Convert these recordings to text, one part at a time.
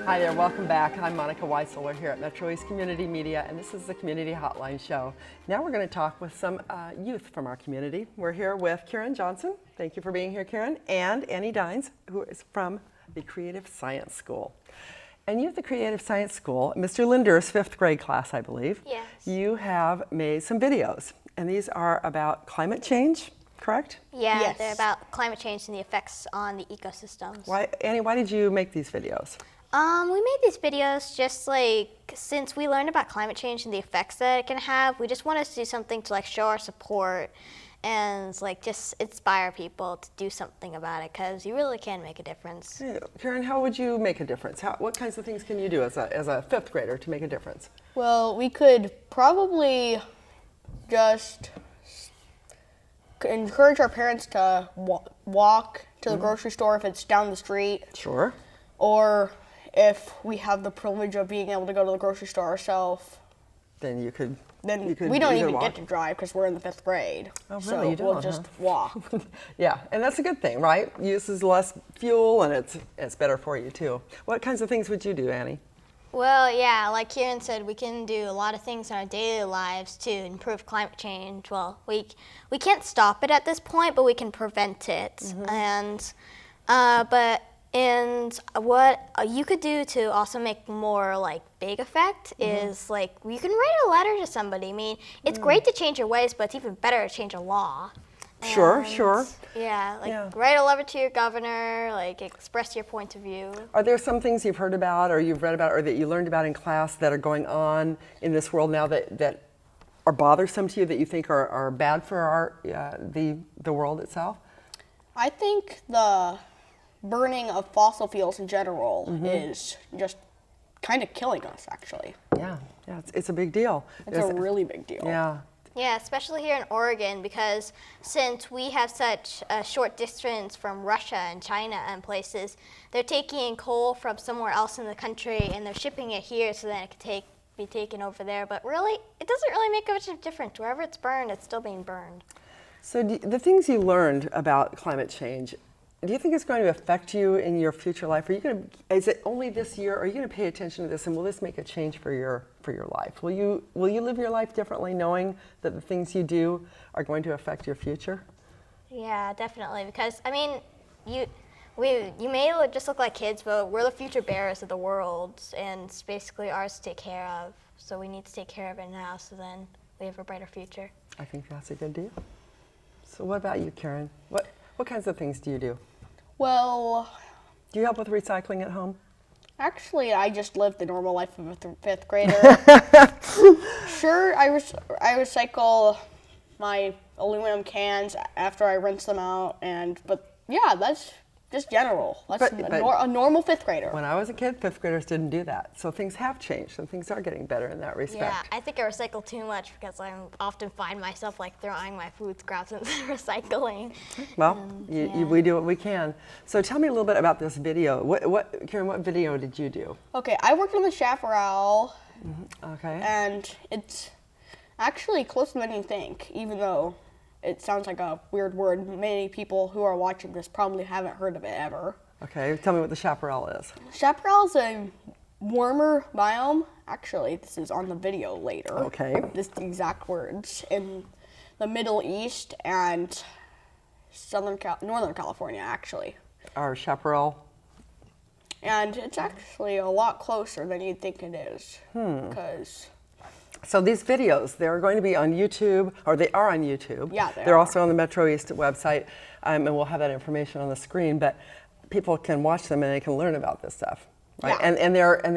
Hi there, welcome back. I'm Monica Weitzel. We're here at MetroEast Community Media, and this is the Community Hotline Show. Now we're going to talk with some youth from our community. We're here with Karen Johnson. Thank you for being here, Karen. And Annie Dines, who is from the Creative Science School. And you at the Creative Science School, Mr. Linder's fifth grade class, I believe. Yes. You have made some videos, and these are about climate change, correct? Yeah, Yes. they're about climate change and the effects on the ecosystems. Annie, why did you make these videos? We made these videos just since we learned about climate change and the effects that it can have, we just wanted to do something to show our support and just inspire people to do something about it, because you really can make a difference. Hey, Karen, how would you make a difference? What kinds of things can you do as a fifth grader to make a difference? Well, we could probably just encourage our parents to walk to the grocery store if it's down the street. Sure. Or if we have the privilege of being able to go to the grocery store ourselves, Then you could. we don't even walk. get to drive because we're in the fifth grade. Oh, really? So You don't, we'll just walk. Yeah, and that's a good thing, right? Uses less fuel, and it's better for you too. What kinds of things would you do, Annie? Well, yeah, like Kieran said, we can do a lot of things in our daily lives to improve climate change. Well, we can't stop it at this point, but we can prevent it. Mm-hmm. And what you could do to also make more big effect is you can write a letter to somebody. I mean, it's great to change your ways, but it's even better to change a law. Sure. Yeah, write a letter to your governor, express your point of view. Are there some things you've heard about or you've read about or that you learned about in class that are going on in this world now that are bothersome to you, that you think are bad for the world itself? I think the burning of fossil fuels in general is just kind of killing us, actually. Yeah, it's a big deal. It's a really big deal. Yeah. Yeah, especially here in Oregon, because since we have such a short distance from Russia and China and places, they're taking coal from somewhere else in the country and they're shipping it here so that it can be taken over there. But really, it doesn't really make much of a difference. Wherever it's burned, it's still being burned. So the things you learned about climate change, do you think it's going to affect you in your future life? Is it only this year? Are you going to pay attention to this, and will this make a change for your life? Will you live your life differently, knowing that the things you do are going to affect your future? Yeah, definitely. Because I mean, you may just look like kids, but we're the future bearers of the world, and it's basically ours to take care of. So we need to take care of it now, so then we have a brighter future. I think that's a good deal. So what about you, Karen? What kinds of things do you do? Well, Do you help with recycling at home? actually, I just live the normal life of a fifth grader. Sure, I recycle my aluminum cans after I rinse them out, but yeah, that's just general. That's a normal fifth grader. When I was a kid, fifth graders didn't do that. So things have changed, and things are getting better in that respect. Yeah, I think I recycle too much because I often find myself throwing my food scraps into recycling. Well, we do what we can. So tell me a little bit about this video. Karen, what video did you do? Okay, I worked on the chaparral, Okay. and it's actually closer than you think, even though it sounds like a weird word. Many people who are watching this probably haven't heard of it ever. Okay, tell me what the chaparral is. Chaparral is a warmer biome. Actually, this is on the video later. Okay. This is the exact words. In the Middle East and Northern California, actually. Our chaparral. And it's actually a lot closer than you'd think it is. Because So these videos, they're going to be on YouTube, or they are on YouTube. Yeah, They're also on the MetroEast website, and we'll have that information on the screen. But people can watch them and they can learn about this stuff, right? Yeah. And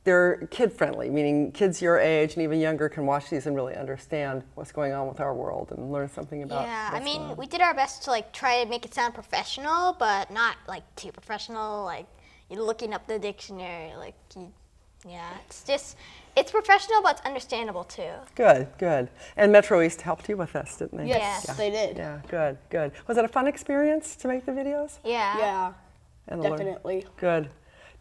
they're kid friendly, meaning kids your age and even younger can watch these and really understand what's going on with our world and learn something about. Yeah, I what's mejust going on. we did our best to try to make it sound professional, but not too professional. You're looking up the dictionary, it's professional, but it's understandable too. Good. And MetroEast helped you with this, didn't they? yes, they did. Yeah, good. Was it a fun experience to make the videos? Yeah. Yeah, And to learn? definitely. Good.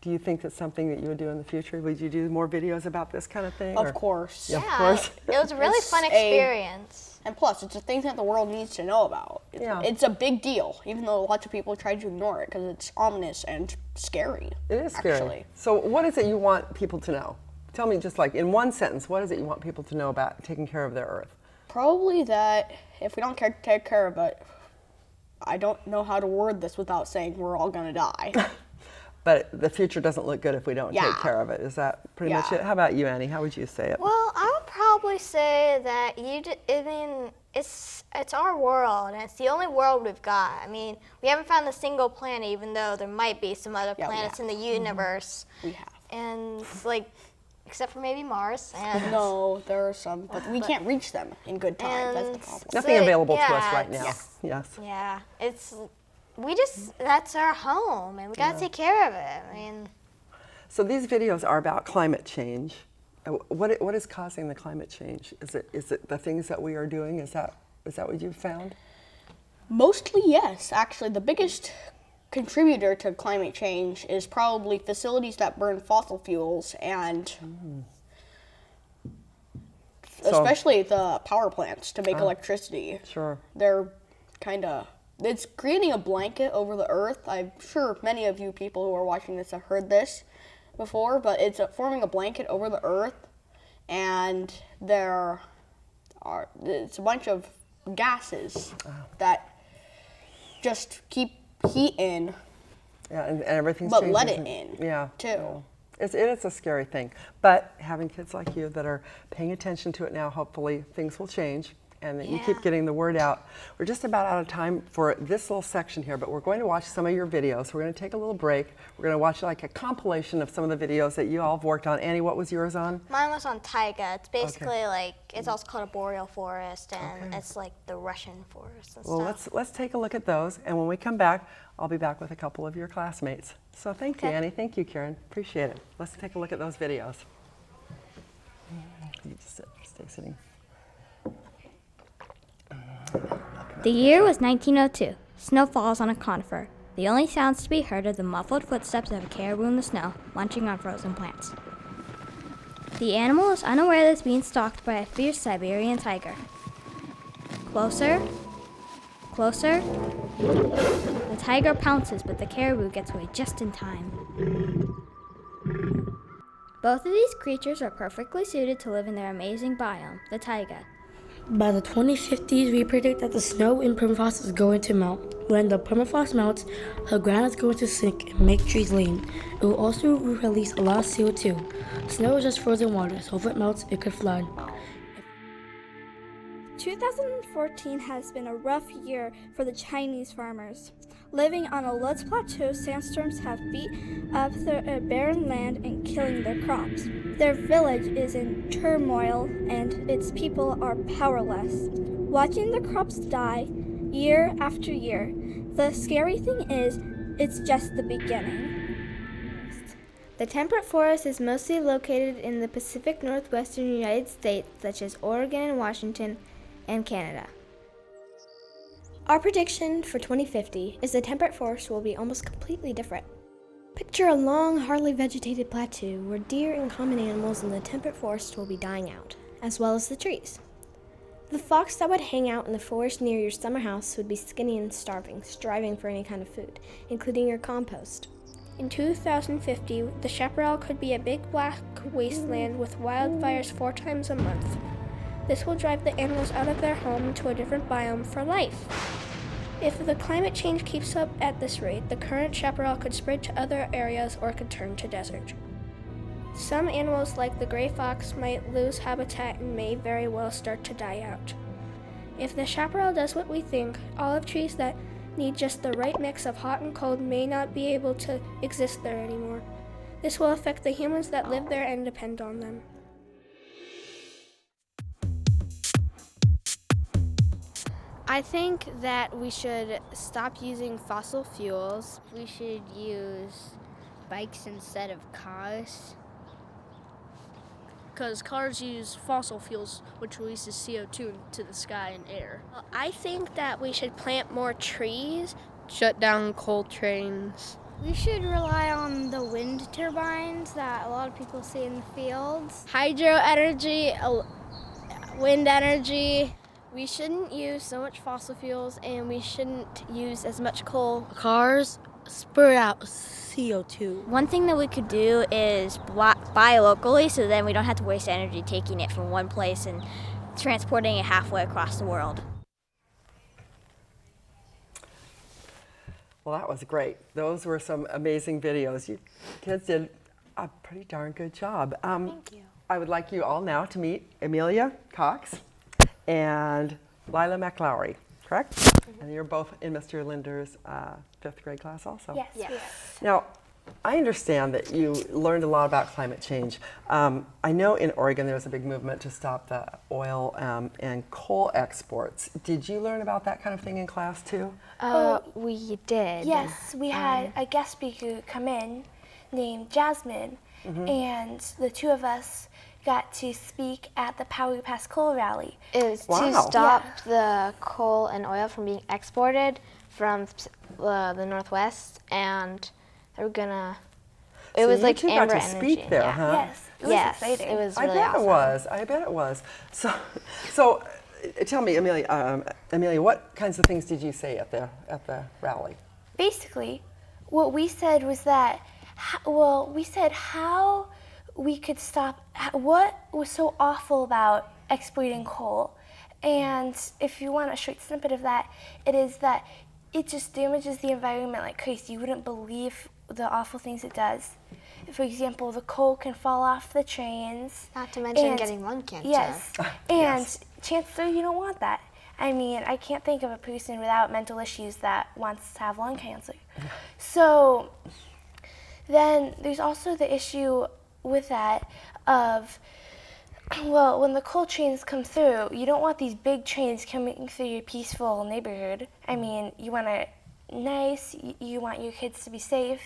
Do you think that's something that you would do in the future? Would you do more videos about this kind of thing? Of course. Yeah. Of course. It was a really It's fun a- experience. And plus, it's a thing that the world needs to know about. It's Yeah. it's a big deal, even though lots of people try to ignore it because it's ominous and scary. It is scary. Actually. So what is it you want people to know? Tell me just like in one sentence, what is it you want people to know about taking care of their earth? Probably that if we don't take care of it, I don't know how to word this without saying we're all gonna die. But the future doesn't look good if we don't take Yeah. care of it. Is that pretty much Yeah. it? How about you, Annie? How would you say it? Well, I would probably say that I mean, it's our world, and it's the only world we've got. I mean, we haven't found a single planet, even though there might be some other Yeah, we planets in have. the universe. We have. And it's like, except for maybe Mars. And No, there are some, but we can't reach them in good time. That's the And- problem. Nothing so, available to yeah, us right now. it's- Yes. Yeah, that's our home, and we gotta take care of it. I mean, So these videos are about climate change. What is causing the climate change? Is it the things that we are doing? Is that what you've found? Mostly, yes. Actually, the biggest contributor to climate change is probably facilities that burn fossil fuels and especially the power plants to make electricity. Sure. They're it's creating a blanket over the earth. I'm sure many of you people who are watching this have heard this before, but it's forming a blanket over the earth, and it's a bunch of gases that just keep heat in, Yeah, and everything's but changing. let it in. Yeah. too. Yeah. It is a scary thing, but having kids like you that are paying attention to it now, hopefully things will change and that you keep Yeah. getting the word out. We're just about out of time for this little section here, but we're going to watch some of your videos. We're going to take a little break. We're going to watch like a compilation of some of the videos that you all have worked on. Annie, what was yours on? mine was on taiga. It's basically like, it's also called a boreal forest, and it's like the Russian forest and Well, stuff. let's take a look at those, and when we come back, I'll be back with a couple of your classmates. So thank you, Okay. Annie. Thank you, Karen. Appreciate it. Let's take a look at those videos. You just stay sitting. The year was 1902. Snow falls on a conifer. The only sounds to be heard are the muffled footsteps of a caribou in the snow, munching on frozen plants. The animal is unaware that it's being stalked by a fierce Siberian tiger. Closer. Closer. The tiger pounces, but the caribou gets away just in time. Both of these creatures are perfectly suited to live in their amazing biome, the taiga. By the 2050s, we predict that the snow in permafrost is going to melt. When the permafrost melts, the ground is going to sink and make trees lean. It will also release a lot of CO2. Snow is just frozen water, so if it melts, it could flood. 2014 has been a rough year for the Chinese farmers. Living on a Lutz plateau, sandstorms have beat up their barren land and killing their crops. Their village is in turmoil and its people are powerless. Watching the crops die year after year, the scary thing is it's just the beginning. The temperate forest is mostly located in the Pacific Northwestern United States, such as Oregon and Washington, and Canada. Our prediction for 2050 is the temperate forest will be almost completely different. Picture a long, hardly vegetated plateau where deer and common animals in the temperate forest will be dying out, as well as the trees. The fox that would hang out in the forest near your summer house would be skinny and starving, striving for any kind of food, including your compost. In 2050, the chaparral could be a big black wasteland with wildfires 4 times a month. This will drive the animals out of their home to a different biome for life. If the climate change keeps up at this rate, the current chaparral could spread to other areas or could turn to desert. Some animals like the gray fox might lose habitat and may very well start to die out. If the chaparral does what we think, olive trees that need just the right mix of hot and cold may not be able to exist there anymore. This will affect the humans that live there and depend on them. I think that we should stop using fossil fuels. We should use bikes instead of cars. Because cars use fossil fuels, which releases CO2 into the sky and air. I think that we should plant more trees. Shut down coal trains. We should rely on the wind turbines that a lot of people see in the fields. Hydro energy, wind energy. We shouldn't use so much fossil fuels, and we shouldn't use as much coal. Cars spur out CO2. One thing that we could do is buy locally, so then we don't have to waste energy taking it from one place and transporting it halfway across the world. Well, that was great. Those were some amazing videos. You kids did a pretty darn good job. Thank you. I would like you all now to meet Amelia Cox and Lila McLowry, correct? And you're both in Mr. Linder's 5th grade class also. Yes. Yes. Now, I understand that you learned a lot about climate change. I know in Oregon there was a big movement to stop the oil and coal exports. Did you learn about that kind of thing in class too? We did. Yes, we had a guest speaker come in named Jasmine, and the two of us got to speak at the Power Pass Coal Rally. It was Wow. to stop the coal and oil from being exported from the Northwest, and they were gonna. It So was you like two got amber to energy. speak there, yeah. huh? Yes, it was Yes, exciting. it was I really bet awesome. it was. I bet it was. So tell me, Amelia, what kinds of things did you say at the rally? Basically, what we said was that, we said how we could stop, what was so awful about exporting coal. And if you want a short snippet of that, it is that it just damages the environment like crazy. You wouldn't believe the awful things it does. For example, the coal can fall off the trains. Not to mention and- getting lung cancer. Yes, and chances are you don't want that. I mean, I can't think of a person without mental issues that wants to have lung cancer. So then there's also the issue with that of, well, when the coal trains come through, you don't want these big trains coming through your peaceful neighborhood. I mean, you want it nice, you want your kids to be safe.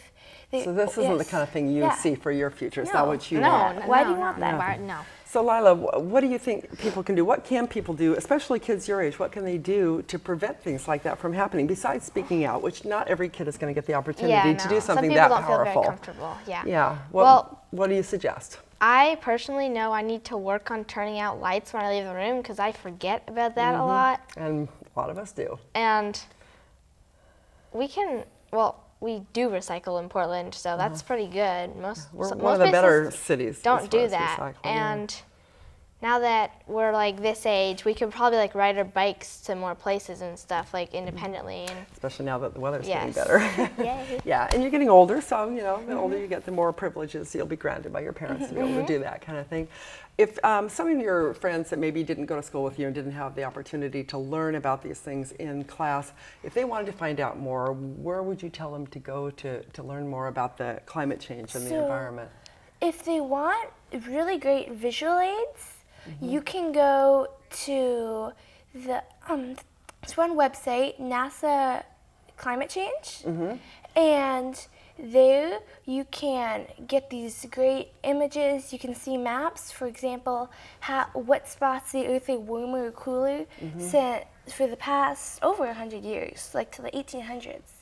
So this isn't the kind of thing you see for your future. It's not what you want. Why do you want that? No. So Lila, what do you think people can do? What can people do, especially kids your age? What can they do to prevent things like that from happening besides speaking out, which not every kid is going to get the opportunity to do something that Some people don't powerful? feel very comfortable. Yeah. Yeah. Well, What do you suggest? I personally know I need to work on turning out lights when I leave the room because I forget about that a lot. And a lot of us do. And we do recycle in Portland, so that's pretty good. We're most one of the better places cities. as don't far do as that. recycling, yeah. And now that we're like this age, we could probably like ride our bikes to more places and stuff like independently. And Especially now that the weather's getting Yes. better. Yay. Yeah, and you're getting older, so the older you get, the more privileges you'll be granted by your parents to be able to do that kind of thing. If some of your friends that maybe didn't go to school with you and didn't have the opportunity to learn about these things in class, if they wanted to find out more, where would you tell them to go to learn more about the climate change and the environment? If they want really great visual aids, you can go to the it's one website, NASA Climate Change, and there you can get these great images. You can see maps, for example, what spots the Earth are warmer or cooler for the past over 100 years, like to the 1800s.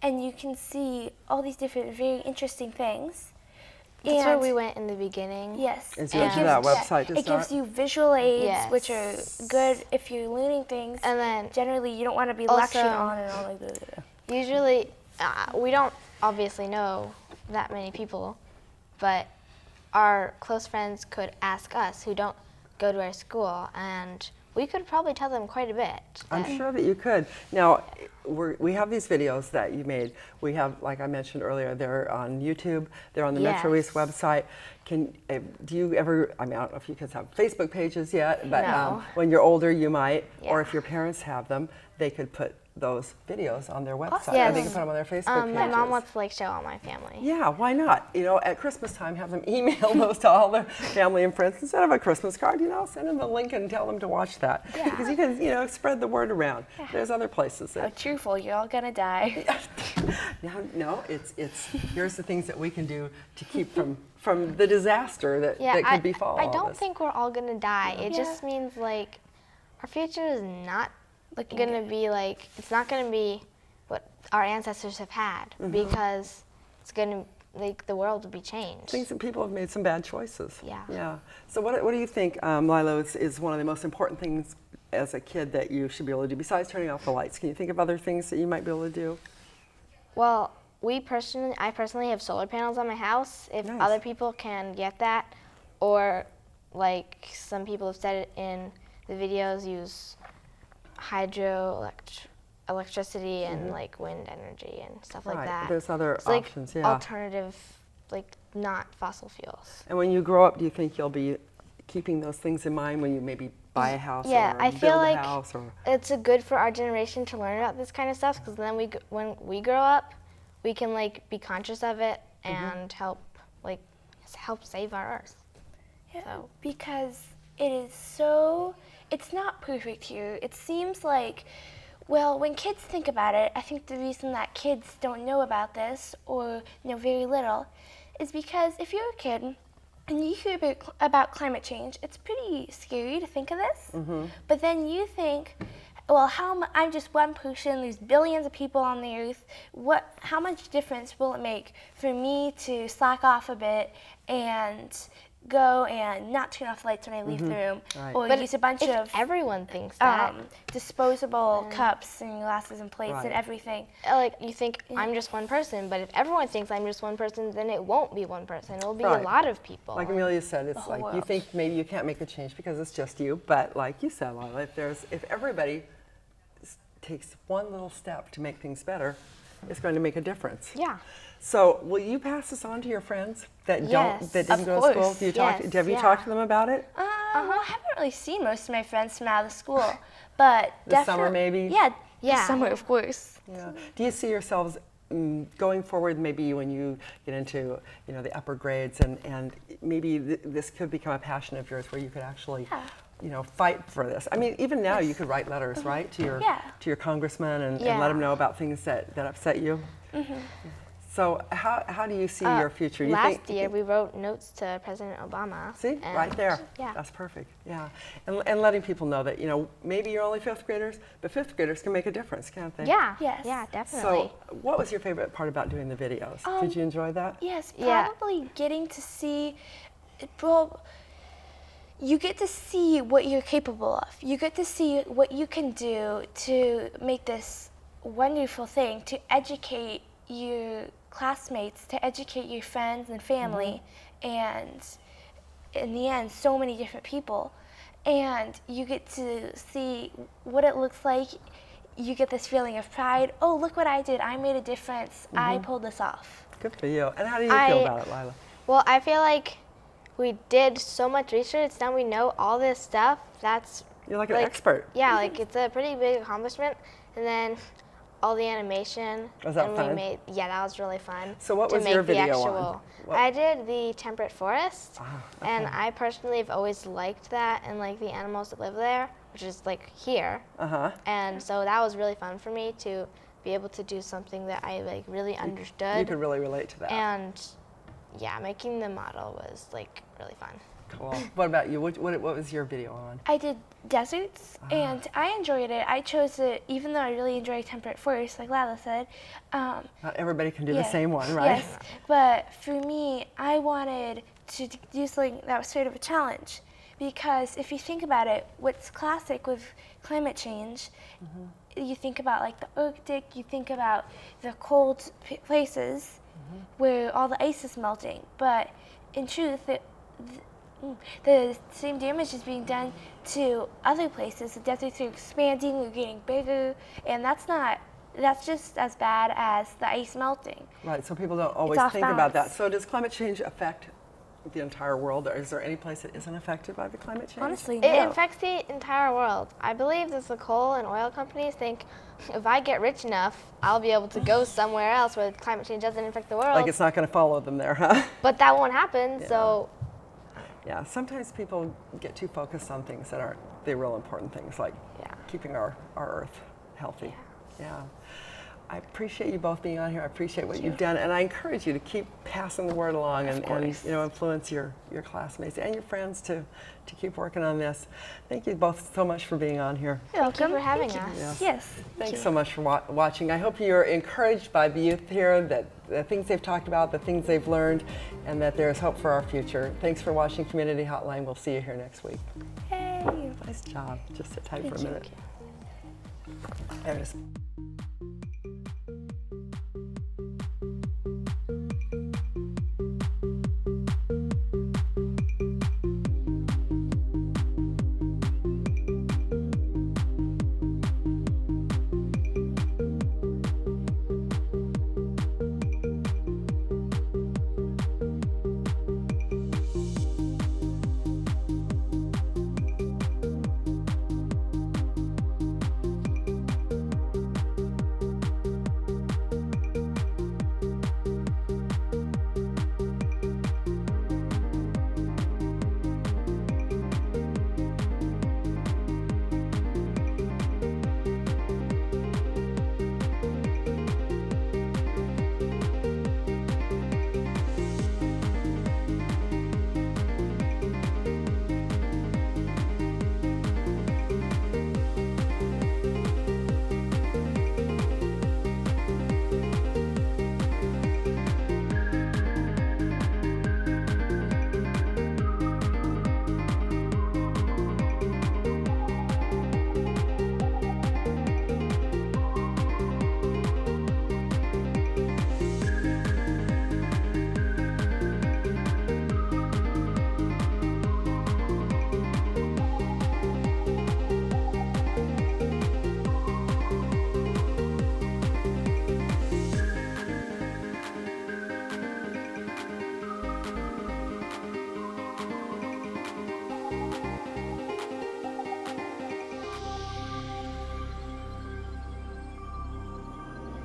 And you can see all these different very interesting things. That's And where we went in the beginning. Yes. And so you went to that website to It start? gives you visual aids, Yes. which are good if you're learning things. And then Generally, you don't want to be also- lectured on and on like that. usually, we don't obviously know that many people, but our close friends could ask us who don't go to our school, and we could probably tell them quite a bit. I'm sure that you could. Now, we have these videos that you made. We have, like I mentioned earlier, they're on YouTube. They're on the Yes. MetroEast website. Do you ever, I mean, I don't know if you kids have Facebook pages yet, but No. when you're older, you might. Or Yeah. if your parents have them, they could put those videos on their website. Yes. Or they can put them on their Facebook pages. My mom wants to like show all my family. Yeah, why not? At Christmas time, have them email those to all their family and friends instead of a Christmas card. Send them the link and tell them to watch that because you can, spread the word around. There's other places Oh, that. cheerful! You're all gonna die. No, it's here's the things that we can do to keep from the disaster that could befall I all of don't us. think we're all gonna die. It just means like our future is not gonna be like, it's not gonna be what our ancestors have had because it's gonna, like, the world will be changed. Things that people have made some bad choices. Yeah. Yeah. So what do you think, Lila, is one of the most important things as a kid that you should be able to do besides turning off the lights? Can you think of other things that you might be able to do? Well, I personally have solar panels on my house. If Nice. other people can get that, or like some people have said it in the videos, use electricity and like wind energy and stuff like Right, that. there's other It's options, like yeah. alternative, like not fossil fuels. And when you grow up, do you think you'll be keeping those things in mind when you maybe buy a house Yeah, or I build feel a like house? Or it's good for our generation to learn about this kind of stuff, because then when we grow up, we can like be conscious of it and help save our Earth. Yeah, So. because it's not perfect here. It seems like, well, when kids think about it, I think the reason that kids don't know about this or know very little is because if you're a kid and you hear about climate change, it's pretty scary to think of this. But then you think, well, I'm just one person, there's billions of people on the earth. How much difference will it make for me to slack off a bit and go and not turn off the lights when I leave the room, Right. or But use a bunch if of everyone thinks that, disposable cups and glasses and plates Right. and everything. like you think I'm just one person, but if everyone thinks I'm just one person, then it won't be one person. It'll be Right. a lot of people. like Amelia said, it's whole like you world. think maybe you can't make a change because it's just you, but like you said, Lila, if everybody takes one little step to make things better, it's going to make a difference. Yeah. So will you pass this on to your friends that Yes, didn't of go to school? course. Do you Yes, have you yeah. talked to them about it? Well, I haven't really seen most of my friends from out of school, but This summer, maybe? Yeah, Yeah. this summer, of course. Yeah. Do you see yourselves going forward, maybe when you get into the upper grades, and maybe this could become a passion of yours where you could actually fight for this? I mean, even now you could write letters, right, to your congressman and let them know about things that upset you. So how do you see your future? Last year we wrote notes to President Obama. See, and right there. Yeah. That's perfect. Yeah, and letting people know that maybe you're only fifth graders, but fifth graders can make a difference, can't they? Yeah. Yes. Yeah, definitely. So, what was your favorite part about doing the videos? Did you enjoy that? Yes, Yeah. probably getting to see, well, you get to see what you're capable of. You get to see what you can do to make this wonderful thing, to educate your classmates, to educate your friends and family, and in the end, so many different people. And you get to see what it looks like. You get this feeling of pride. Oh, look what I did. I made a difference. I pulled this off. Good for you. And how do you feel about it, Lila? Well, I feel like we did so much research. Now we know all this stuff. That's You're like an expert. Yeah, like it's a pretty big accomplishment. And then all the animation. Was that and fun? Yeah, that was really fun. So what to was make your the video actual, on? What- I did the temperate forest, okay. and I personally have always liked that and like the animals that live there, which is like here. And so that was really fun for me to be able to do something that I like really understood. You could really relate to that. And yeah, making the model was like really fun. Cool. What about you? What was your video on? I did deserts, and I enjoyed it. I chose it, even though I really enjoy temperate forest, like Lila said. Not everybody can do the Yeah. same one, right? Yes, but for me, I wanted to do something that was sort of a challenge, because if you think about it, what's classic with climate change, you think about like the Arctic, you think about the cold places where all the ice is melting, but in truth, the same damage is being done to other places. The deserts are expanding, they're getting bigger, and that's just as bad as the ice melting. Right, so people don't always off think about that. balance. So does climate change affect the entire world, or is there any place that isn't affected by the climate change? Honestly, It no. affects the entire world. I believe that the coal and oil companies think if I get rich enough, I'll be able to go somewhere else where climate change doesn't affect the world. Like it's not going to follow them there, huh? But that won't happen, so Yeah, sometimes people get too focused on things that aren't the real important things, like keeping our Earth healthy. Yeah. I appreciate you both being on here. I appreciate what you've done, and I encourage you to keep passing the word along and influence your classmates and your friends to keep working on this. Thank you both so much for being on here. thank you for having us. Yes. Yes. Thanks so much for watching. I hope you're encouraged by the youth here, that the things they've talked about, the things they've learned, and that there's hope for our future. Thanks for watching Community Hotline. We'll see you here next week. Hey. Bye. Nice job. Just sit tight for a minute. There it is.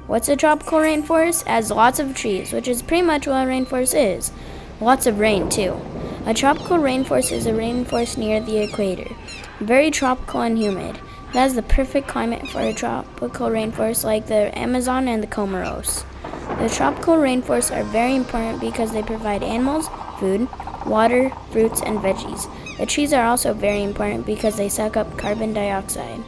What's a tropical rainforest? It has lots of trees, which is pretty much what a rainforest is. Lots of rain, too. A tropical rainforest is a rainforest near the equator. Very tropical and humid. It has the perfect climate for a tropical rainforest like the Amazon and the Comoros. The tropical rainforests are very important because they provide animals, food, water, fruits, and veggies. The trees are also very important because they suck up carbon dioxide.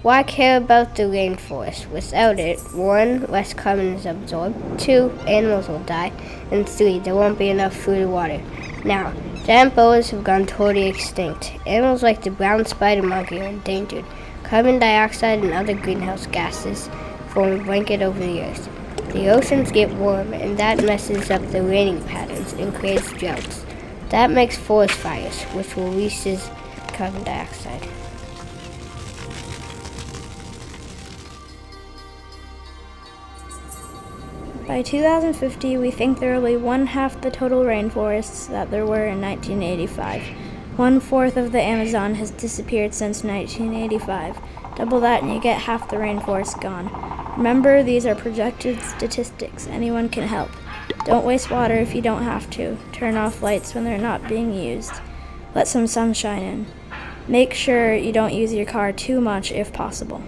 Why care about the rainforest? Without it, 1, less carbon is absorbed, 2, animals will die, and 3, there won't be enough food or water. Now, giant boas have gone totally extinct. Animals like the brown spider monkey are endangered. Carbon dioxide and other greenhouse gases form a blanket over the earth. The oceans get warm, and that messes up the raining patterns and creates droughts. That makes forest fires, which releases carbon dioxide. By 2050, we think there will be 1/2 the total rainforests that there were in 1985. 1/4 of the Amazon has disappeared since 1985. Double that and you get half the rainforest gone. Remember, these are projected statistics. Anyone can help. Don't waste water if you don't have to. Turn off lights when they're not being used. Let some sunshine in. Make sure you don't use your car too much if possible.